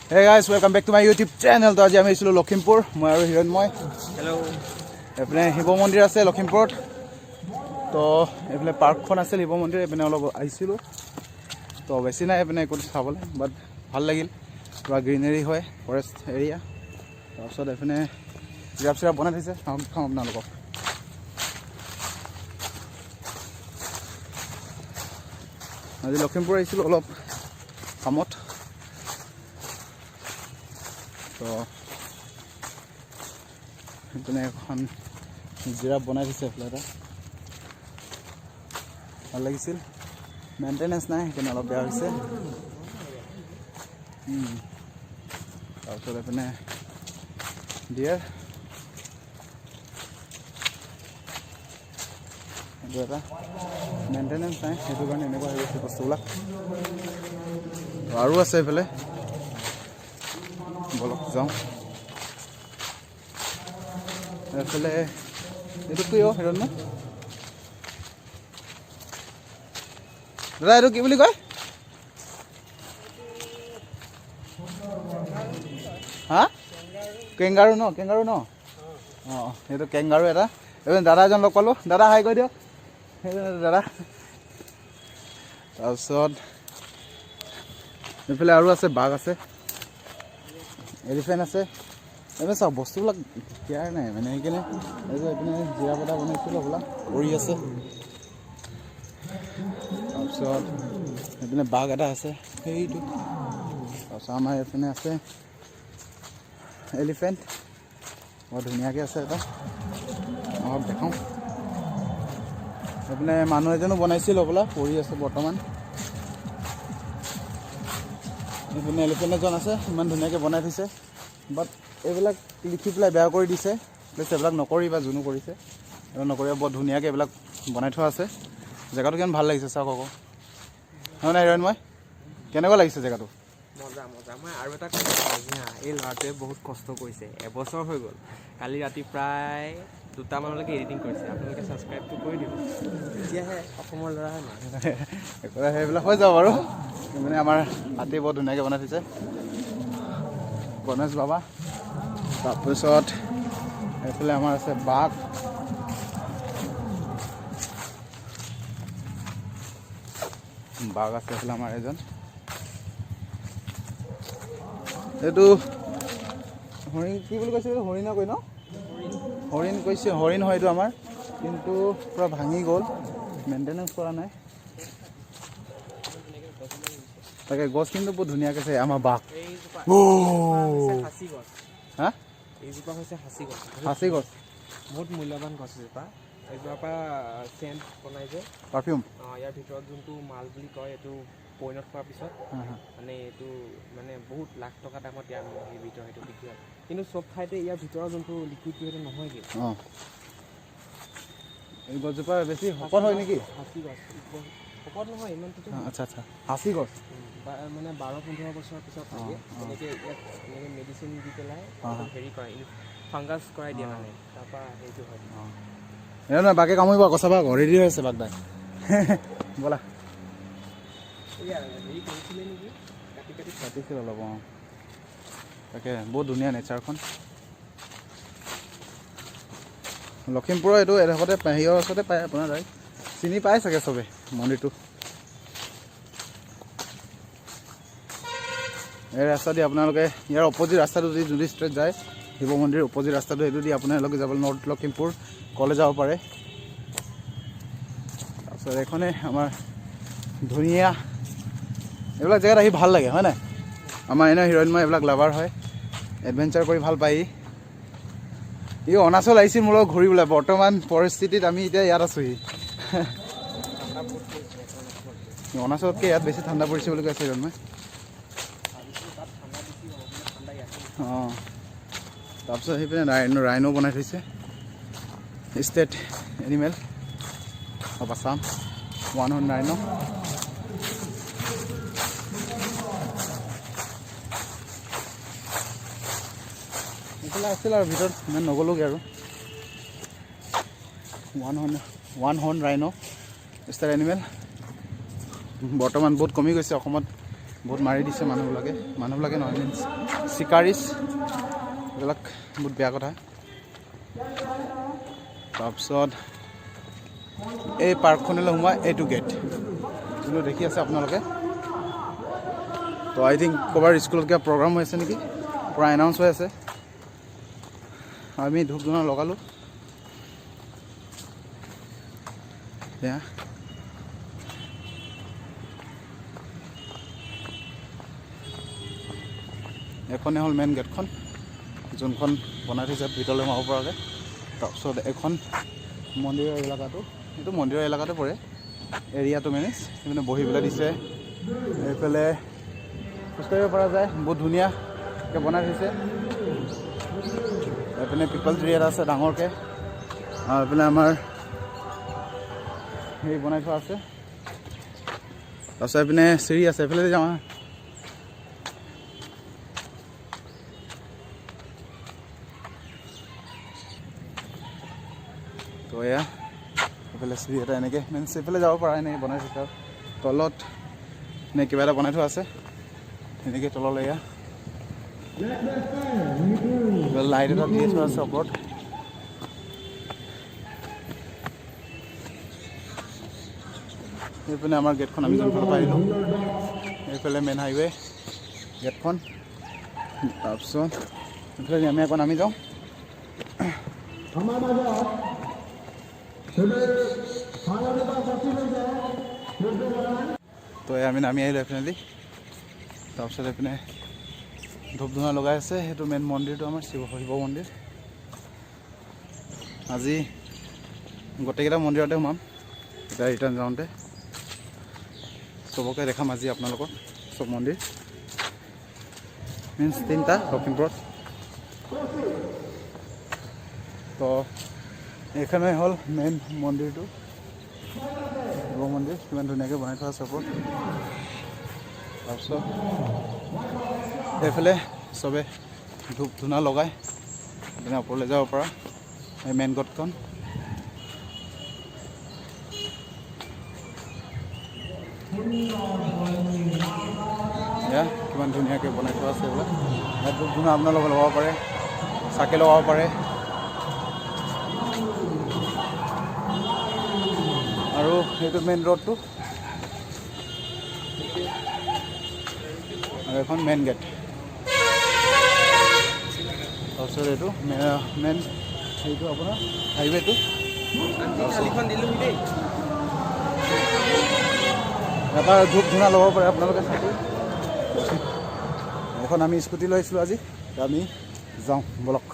Hey guys, welcome back to my YouTube channel. তো আজি আমি আছিলো লখিমপুৰ মই আৰু হিৰণ্ময়। হেল্ল' এফালে শিৱ মন্দিৰ আছে লখিমপুৰত। তো এফালে পাৰ্কখন আছে শিৱ মন্দিৰ এপিনে অলপ আহিছিলোঁ। তো বেছি নাই এপিনে একো চাবলৈ বাট ভাল লাগিল। পুৰা গ্ৰীনাৰী হয় ফৰেষ্ট এৰিয়া। তাৰপিছত এপিনে জিৰাফ চিৰাফ বনাই থৈছে খাওঁ আপোনালোকক। আজি লখিমপুৰ আহিছিলোঁ অলপ কামত। তো সেইপিনে এখন জিৰাফ বনাই দিছে এইফালে এটা ভাল লাগিছিল মেইনটেনেঞ্চ নাই সেইকাৰণে অলপ বেয়া হৈছে তাৰপিছত এইপিনে ডিয়াৰ এইটো এটা মেইনটেনেঞ্চ নাই সেইটো কাৰণে এনেকুৱা হৈ গৈছে বস্তুবিলাক আৰু আছে এইফালে বলক যাওঁ এইফালে এইটো কি হিৰণ্য দাদা এইটো কি বুলি কয় হা কেংগাৰু ন অঁ সেইটো কেংগাৰু এটা এইপিনে দাদা এজন লগ পালোঁ দাদা হাই কৈ দিয়ক দাদা তাৰপিছত এইফালে আৰু আছে বাঘ আছে এলিফেণ্ট আছে এইপিনে চাওক বস্তুবিলাক কেয়াৰ নাই মানে সেইকাৰণে এইটো এইপিনে জিৰাফ এটা বনাইছিলোঁ হ'বলা কৰি আছে তাৰপিছত এইপিনে বাঘ এটা আছে সেইটো তাৰপিছত আমাৰ এইপিনে আছে এলিফেণ্ট বৰ ধুনীয়াকৈ আছে এটা অলপ দেখাওঁ এইপিনে মানুহ এজনো বনাইছিল হ'বলা কৰি আছে বৰ্তমান এইপিনে এলিফেণ্ট এজন আছে ইমান ধুনীয়াকৈ বনাই থৈছে বাট এইবিলাক লিখি পেলাই বেয়া কৰি দিছে প্লিজ এইবিলাক নকৰিবা যোনো কৰিছে এইবিলাক নকৰিবা বৰ ধুনীয়াকৈ এইবিলাক বনাই থোৱা আছে জেগাটো কিমান ভাল লাগিছে চাওক আকৌ হয় নাই হিৰণ্ময় কেনেকুৱা লাগিছে জেগাটো মজা মই আৰু এটা কথা এই ল'ৰাটোৱে বহুত কষ্ট কৰিছে এবছৰ হৈ গ'ল কালি ৰাতি প্ৰায় 2টা মানলৈকে এডিটিং কৰিছে আপোনালোকে ছাবস্ক্ৰাইবটো কৰি দিব তেতিয়াহে অসমৰ ল'ৰা হয় নহয় সেইবিলাক হৈ যাব বাৰু মানে আমাৰ হাতী বৰ ধুনীয়াকৈ বনাই থৈছে গণেশ বাবা তাৰপিছত এইফালে আমাৰ আছে বাঘ আছে এইফালে আমাৰ এজন এইটো হৰিণ কি বুলি কৈছে হৰিণা কৈ ন হৰিণ কৈছে হৰিণ হয় এইটো আমাৰ কিন্তু পূৰা ভাঙি গ'ল মেইনটেনেঞ্চ কৰা নাই তাকে গছ কিন্তু বহুত ধুনীয়াকৈ আছে আমাৰ বাঘ হা এইজোপা হৈছে সাঁচি গছ বহুত মূল্যৱান গছ এজোপা এইজোপাৰ পৰা চেণ্ট বনাই যে পাৰফিউম ইয়াৰ ভিতৰত যোনটো মাল বুলি কয় এইটো পৰিণত হোৱাৰ পিছত মানে এইটো মানে বহুত লাখ টকা দামত ইয়াৰ সেই ভিতৰত সেইটো বিক্ৰী হয় কিন্তু চব ঠাইতে ইয়াৰ ভিতৰৰ যোনটো লিকুইডটো সেইটো নহয়গৈ অঁ এই গছজোপা বেছি শকত হয় নেকি সাঁচি গছ শকত নহয় ইমানটো আচ্ছা সাঁচি গছ মানে 12-15 বছৰৰ পিছত থাকে তেনেকৈ ইয়াত এনেকৈ মেডিচিন দি পেলাই হেৰি কৰে ফাংগাছ কৰাই দিয়ে মানে তাৰপৰা সেইটো হয় নহয় বাঘে কামুৰিব আকৌ চাবা ৰেডি হৈ আছে বাঘদাই ব'লা হেৰি কৰিছিলে নেকি কাটিছিল অলপ অঁ তাকে বহুত ধুনীয়া নেচাৰখন লখিমপুৰৰ এইটো এডোখৰতে হেৰিয়ৰ ওচৰতে পায় আপোনাৰ তাই চিনি পায় চাগে চবে মন্দিৰটো এই ৰাস্তা দি আপোনালোকে ইয়াৰ অপজিট ৰাস্তাটো যদি যদি ষ্ট্ৰেট যায় শিৱ মন্দিৰৰ অপজিট ৰাস্তাটো সেইটো দি আপোনালোকে যাবলৈ নৰ্থ লখিমপুৰ কলেজ যাব পাৰে তাৰপিছত এইখনে আমাৰ ধুনীয়া এইবিলাক জেগাত আহি ভাল লাগে হয় নাই আমাৰ এনেও হিৰণ্ময় এইবিলাক লাভাৰ হয় এডভেঞ্চাৰ কৰি ভাল পায় ই অৰুণাচল আহিছিল মোৰ লগত ঘূৰিবলৈ বৰ্তমান পৰিস্থিতিত আমি এতিয়া ইয়াত আছোঁহি অৰুণাচলতকৈ ইয়াত বেছি ঠাণ্ডা পৰিছে বুলি কৈছে হিৰণ্ময় অঁ তাৰপিছত সেইপিনে ৰাইনো বনাই থৈছে state animal of Assam 1 rhino এইফালে আছিল আৰু ভিতৰত ইমান নগ'লোগৈ আৰু 1 হৰ্ন ৰাইনো ষ্টেট এনিমেল বৰ্তমান বহুত কমি গৈছে অসমত বহুত মাৰি দিছে মানুহবিলাকে নহয় মিনছ চিকাৰিছ এইবিলাক বহুত বেয়া কথা। তাৰপিছত এই পাৰ্কখনলৈ সোমাই এইটো গেট যোনটো দেখি আছে আপোনালোকে। তো আই থিংক ক'ৰবাৰ স্কুলত কিবা প্ৰগ্ৰাম হৈ আছে নেকি, পূৰা এনাউন্স হৈ আছে। আমি ধূপ ধূনা লগালোঁ এয়া। এখনে হ'ল মেইন গেটখন যোনখন বনাই থৈছে ভিতৰলৈ সোমাব পৰাকৈ। তাৰপিছত এখন মন্দিৰৰ এলেকাটো, এইটো মন্দিৰৰ এলেকাতে পৰে এৰিয়াটো মেনেজ মানে বহি পেলাই দিছে। এইফালে খোজকাঢ়িব পৰা যায়, বহুত ধুনীয়াকৈ বনাই থৈছে। এইপিনে পিপল ট্ৰী এটা আছে ডাঙৰকৈ, আৰু এইপিনে আমাৰ হেৰি বনাই থোৱা আছে। তাৰপিছত এইপিনে চিৰি আছে, এইফালে যাওঁ। তো এয়া এইফালে চিৰি এটা এনেকৈ মানে সেইফালে যাব পৰা এনেকৈ বনাই থৈছে। আৰু তলত নে কিবা এটা বনাই থোৱা আছে এনেকৈ তললৈ। এয়া লাইট এটা দি থোৱা আছে ওপৰত। এইপিনে আমাৰ গেটখন আমি যোনফালৰ পৰা আহিলোঁ, এইফালে মেইন হাইৱে গেটখন। তাৰপিছত এইফালে আমি আকৌ নামি যাওঁ। তো আমি নামি আহিলোঁ এইপিনেদি। তাৰপিছত এইপিনে ধূপ ধূনা লগাই আছে, সেইটো মেইন মন্দিৰটো আমাৰ শিৱ মন্দিৰ। আজি গোটেইকেইটা মন্দিৰতে সোমাম এতিয়া ৰিটাৰ্ণ যাওঁতে। চবকে দেখাম আজি আপোনালোকক চব মন্দিৰ, মিনছ 3টা লখিমপুৰত। তো এইখনে হ'ল মেইন মন্দিৰটো, শিৱ মন্দিৰ কিমান ধুনীয়াকৈ বনাই থোৱা আছে ওপৰত। তাৰপিছত এইফালে চবে ধূপ ধূনা লগাই পিনে ওপৰলৈ যাব পৰা এই মেইন গেটখন। এয়া কিমান ধুনীয়াকৈ বনাই থোৱা আছে এইবিলাক। ইয়াত ধূপ ধূনা আপোনালোকে লগাব পাৰে, চাকি লগাব পাৰে। আৰু সেইটো মেইন ৰোডটো, আৰু এখন মেইন গেট। তাৰপিছত এইটো মেইন সেইটো আপোনাৰ হাইৱেটো। এটা ধূপ ধূনা ল'ব পাৰে আপোনালোকে চাকি। এখন আমি স্কুটি লৈ আহিছিলোঁ আজি, আমি যাওঁ বলক।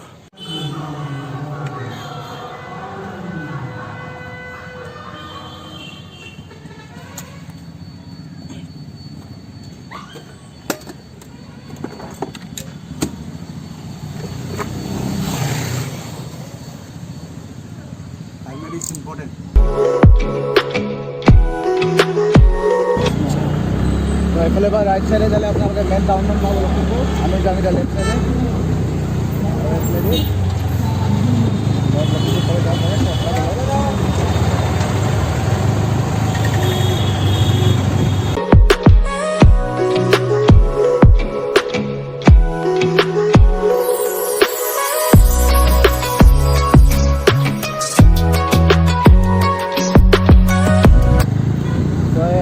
Helmet is important. তো এইফালে বা ৰাইট চাইডে যালে আপোনালোকে মেইন টাউনত পাব লখিমপুৰ। আমি যাম এতিয়া লেফ্ট চাইডে।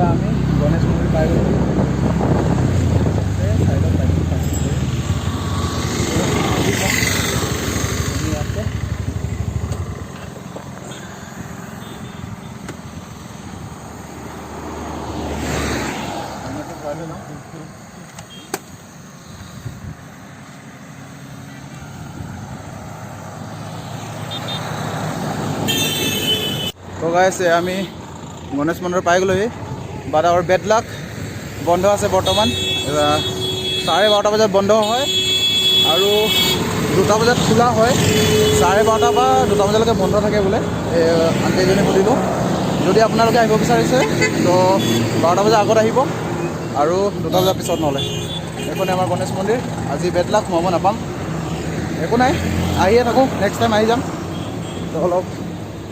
আমি গণেশ মন্দিৰ পাই গ'লোঁ। তো গাইছ আমি গণেশ মন্দিৰ পাই গ'লোহি। বাট আৱাৰ বেড লাক বন্ধ আছে বৰ্তমান। 12:30 বজাত বন্ধ হয় আৰু 2টা বজাত খোলা হয়। 12:30 বা 2টা বজালৈকে বন্ধ থাকে বোলে। আণ্টিজনী সুধিলোঁ। যদি আপোনালোকে আহিব বিচাৰিছে তো 12টা বজাৰ আগত আহিব আৰু 2টা বজাৰ পিছত নহ'লে। এইখনে আমাৰ গণেশ মন্দিৰ। আজি বেড লাক, সোমাব নাপাম, একো নাই, আহিয়ে থাকোঁ, নেক্সট টাইম আহি যাম। তো অলপ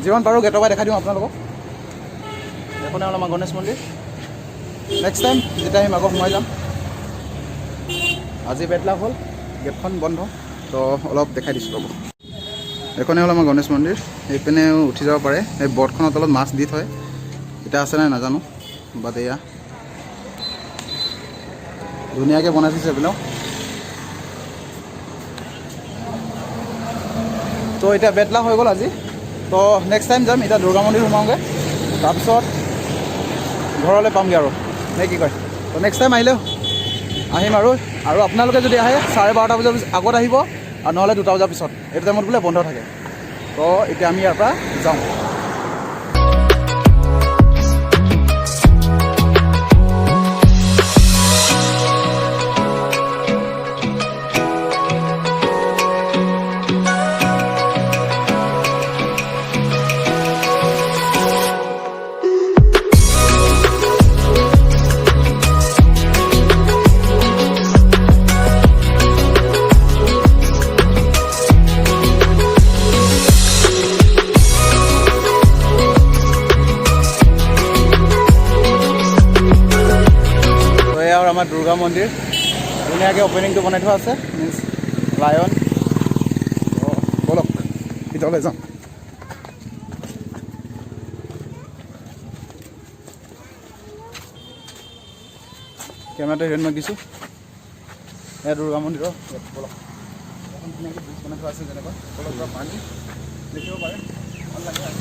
যিমান পাৰোঁ গেটৰ পৰা দেখাই দিওঁ আপোনালোকক। এইখনে হ'ল আমাৰ গণেশ মন্দিৰ। নেক্সট টাইম যেতিয়া আহিম আকৌ সোমাই যাম। আজি বেড লাক হ'ল, গেটখন বন্ধ। তো অলপ দেখাই দিছোঁ ৰ'ব। এইখনেই হ'ল আমাৰ গণেশ মন্দিৰ। এইপিনে উঠি যাব পাৰে। এই বটখনৰ তলত মাছ দি থয়, এতিয়া আছে নাই নাজানো, বাট এয়া ধুনীয়াকৈ বনাই থৈছে এইপিনেও। তো এতিয়া বেড লাক হৈ গ'ল আজি। তো নেক্সট টাইম যাম, এতিয়া দুৰ্গা মন্দিৰ সোমাওঁগৈ, তাৰপিছত ঘৰলৈ পামগৈ আৰু, নে কি কয়? তো নেক্সট টাইম আহিলেও আহিম আৰু আপোনালোকে যদি আহে 12:30 বজাৰ আগত আহিব, আৰু নহ'লে 2টা বজাৰ পিছত। এইটো টাইমত বোলে বন্ধ থাকে। তো এতিয়া আমি ইয়াৰ পৰা যাওঁ। আমাৰ দুৰ্গা মন্দিৰ ধুনীয়াকৈ অপেনিংটো বনাই থোৱা আছে, মিন্স লায়ন। বলক ভিতৰলৈ যাওঁ। কেমেৰাটো হিৰণ দিছোঁ। এয়া দুৰ্গা মন্দিৰৰ বলক, এখন ধুনীয়াকৈ ব্ৰিজ বনাই থোৱা আছে, যেনেকুৱা তলৰ পৰা পানী দেখিব পাৰে, ভাল লাগে আৰু।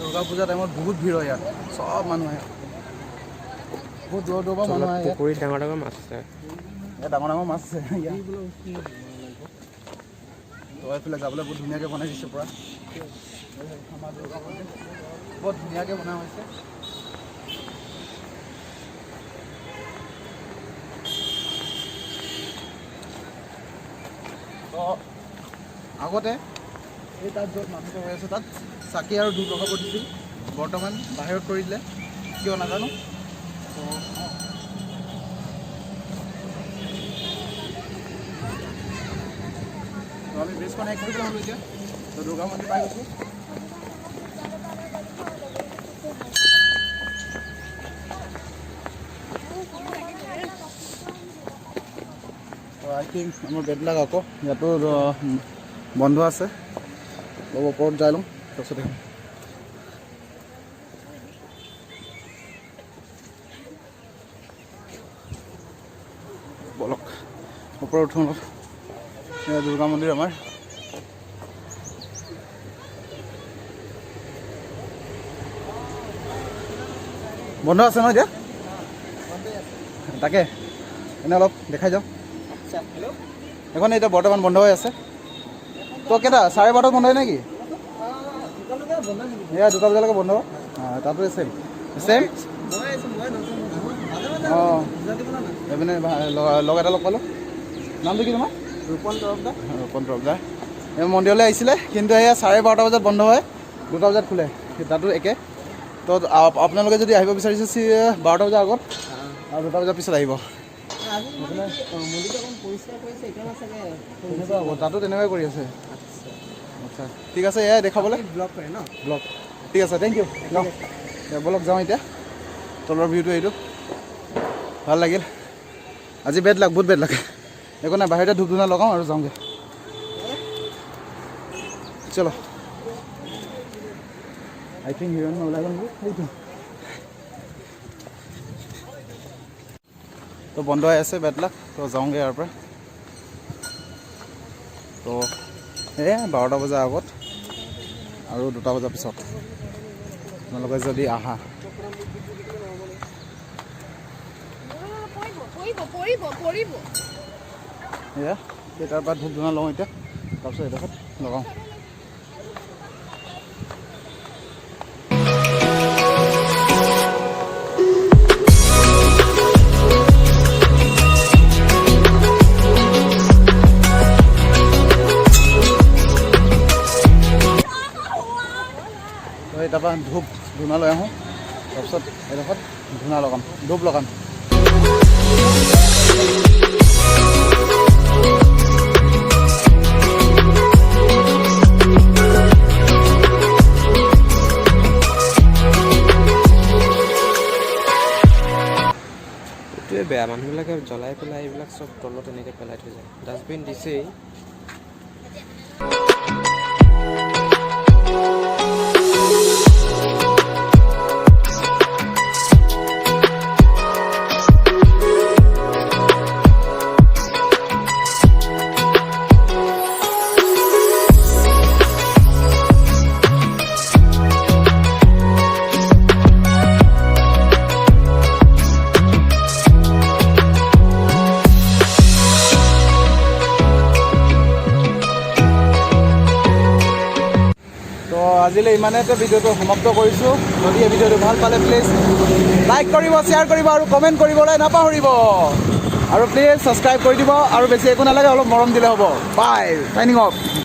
দুৰ্গা পূজা টাইমত বহুত ভিৰ হয় ইয়াত, চব মানুহ আহে, বহুত দূৰৰ দূৰৰ পৰা মানুহ আহে। পুখুৰীত ডাঙৰ ডাঙৰ মাছ আছে, ইয়াত ডাঙৰ ডাঙৰ মাছ আছে। তো এইফালে যাবলৈ বহুত ধুনীয়াকৈ বনাই দিছে পূৰা। আমাৰ দুৰ্গা মন্দিৰ বহুত ধুনীয়াকৈ বনোৱা হৈছে। তো আগতে এই তাত য'ত মানুহ হৈ আছে তাত চাকি আৰু ধূপ লগাব দিছিল, বৰ্তমান বাহিৰত কৰি দিলে, কিয় নাজানো। তো আমি ব্ৰিজখন শেষ কৰিব হ'লোঁ এতিয়া। তো দুৰ্গা মন্দিৰ পাই গৈছোঁ। তো আই থিংক আমাৰ বেড লাক আকৌ ইয়াতো বন্ধ আছে। অলপ ওপৰত যাই লওঁ, তাৰপিছত দেখিম। বলক ওপৰত উঠোঁ অলপ। এয়া দুৰ্গা মন্দিৰ আমাৰ। বন্ধ আছে ন এতিয়া? তাকে এনে অলপ দেখাই যাওঁ। এখন এতিয়া বৰ্তমান বন্ধ হৈ আছে। তো কেইটা 12:30 বন্ধ হয় নেকি? এয়া 2টা বজালৈকে বন্ধ। তাতো ছেম ছেম। অঁ এইপিনে লগ এটা লগ পালোঁ। নামটো কি তোমাৰ? ৰূপন তৰফদাৰ। ৰূপন তৰফদাৰ। এই মন্দিৰলৈ আহিছিলে, কিন্তু এয়া 12:30 বজাত বন্ধ হয়, 2টা বজাত খোলে। তাতো একে। তো আপোনালোকে যদি আহিব বিচাৰিছে 12টা বজাৰ আগত আৰু 2টা বজাৰ পিছত আহিব। তাতো তেনেকুৱাই কৰি আছে। আচ্ছা ঠিক আছে, এয়াই দেখাবলৈ ব্লগ কৰে ন? ব্লগ ঠিক আছে, থেংক ইউ। বলক যাওঁ এতিয়া। তলৰ ভিউটো এইটো ভাল লাগিল। আজি বেড লাক, বহুত বেড লাক। একো নাই, বাহিৰতে ধূপ ধূনা লগাওঁ আৰু যাওঁগৈ। চলো। আই থিংক হিৰণ ওলাই গ'ল সেইটো। তো বন্ধ হৈ আছে বেড লাক। তো যাওঁগৈ ইয়াৰ পৰা। তো এয়া 12টা বজাৰ আগত আৰু 2টা বজাৰ পিছত আপোনালোকে যদি আহা। এয়া তাৰ পৰা ধূপ ধূনা লওঁ এতিয়া, তাৰপিছত এডোখৰত লগাওঁ। তাৰপৰা ধূপ ধূনা লৈ আহোঁ, তাৰপিছত এডোখৰত ধূনা লগাম, ধূপ লগাম। বেয়া মানুহবিলাকে জ্বলাই পেলাই এইবিলাক চব তলত এনেকৈ পেলাই থৈ যায় ডাষ্টবিন দিছেই তো আজিলৈ ইমানেতে ভিডিঅ'টো সমাপ্ত কৰিছোঁ যদি এই ভিডিঅ'টো ভাল পালে প্লিজ লাইক কৰিব শ্বেয়াৰ কৰিব আৰু কমেণ্ট কৰিবলৈ নাপাহৰিব আৰু প্লিজ ছাবস্ক্ৰাইব কৰি দিব আৰু বেছি একো নালাগে অলপ মৰম দিলে হ'ব বাই চাইনিং অফ